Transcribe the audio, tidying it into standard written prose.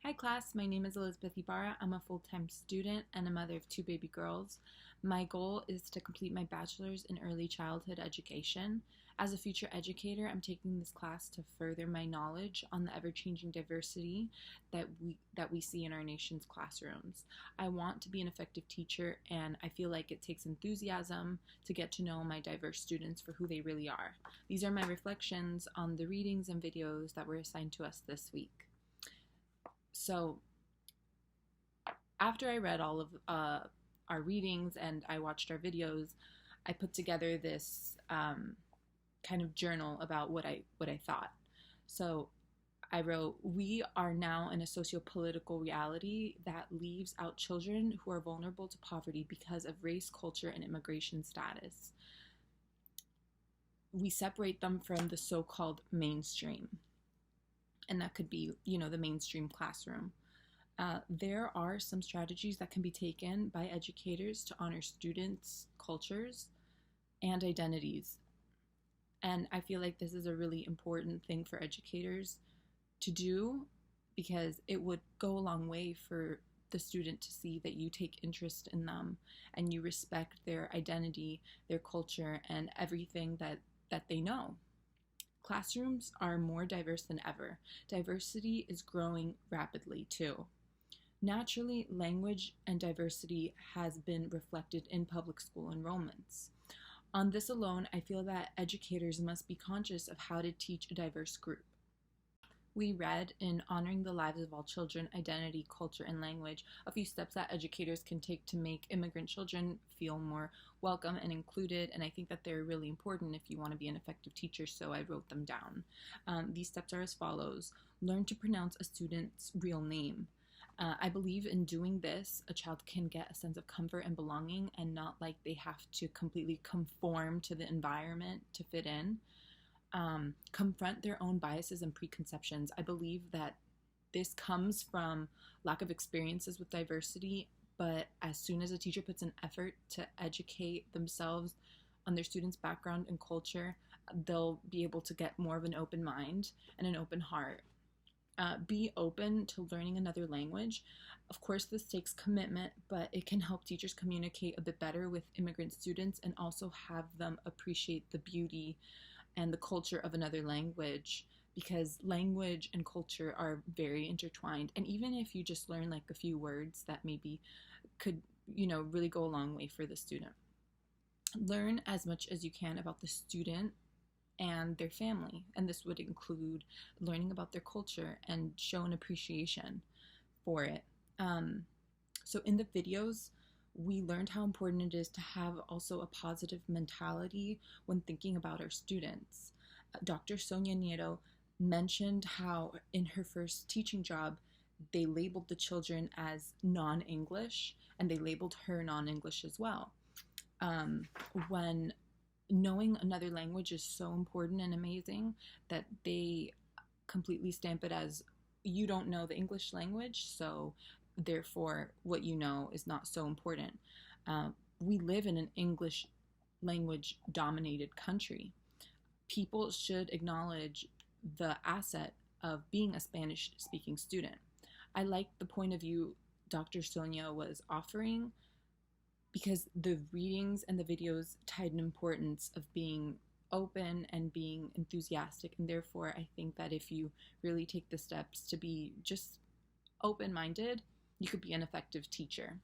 Hi class, my name is Elizabeth Ibarra. I'm a full-time student and a mother of two baby girls. My goal is to complete my bachelor's in early childhood education. As a future educator, I'm taking this class to further my knowledge on the ever-changing diversity that we see in our nation's classrooms. I want to be an effective teacher, and I feel like it takes enthusiasm to get to know my diverse students for who they really are. These are my reflections on the readings and videos that were assigned to us this week. So after I read all of our readings and I watched our videos, I put together this kind of journal about what I thought. So I wrote, "We are now in a socio-political reality that leaves out children who are vulnerable to poverty because of race, culture, and immigration status. We separate them from the so-called mainstream." And that could be, the mainstream classroom. There are some strategies that can be taken by educators to honor students' cultures and identities. And I feel like this is a really important thing for educators to do because it would go a long way for the student to see that you take interest in them and you respect their identity, their culture, and everything that they know. Classrooms are more diverse than ever. Diversity is growing rapidly too. Naturally, language and diversity has been reflected in public school enrollments. On this alone, I feel that educators must be conscious of how to teach a diverse group. We read in Honoring the Lives of All Children, Identity, Culture, and Language a few steps that educators can take to make immigrant children feel more welcome and included, and I think that they're really important if you want to be an effective teacher, so I wrote them down. These steps are as follows. Learn to pronounce a student's real name. I believe in doing this, a child can get a sense of comfort and belonging and not like they have to completely conform to the environment to fit in. Confront their own biases and preconceptions. I believe that this comes from lack of experiences with diversity, but as soon as a teacher puts an effort to educate themselves on their students' background and culture, they'll be able to get more of an open mind and an open heart. Be open to learning another language. Of course, this takes commitment, but it can help teachers communicate a bit better with immigrant students and also have them appreciate the beauty and the culture of another language, because language and culture are very intertwined. And even if you just learn like a few words, that maybe could, really go a long way for the student. Learn as much as you can about the student and their family, and this would include learning about their culture and show an appreciation for it. So in the videos, we learned how important it is to have also a positive mentality when thinking about our students. Dr. Sonia Nieto mentioned how in her first teaching job, they labeled the children as non-English, and they labeled her non-English as well. When knowing another language is so important and amazing that they completely stamp it as, you don't know the English language, so therefore what you know is not so important. We live in an English language dominated country. People should acknowledge the asset of being a Spanish speaking student. I like the point of view Dr. Sonia was offering because the readings and the videos tied an importance of being open and being enthusiastic, and therefore I think that if you really take the steps to be just open-minded, you could be an effective teacher.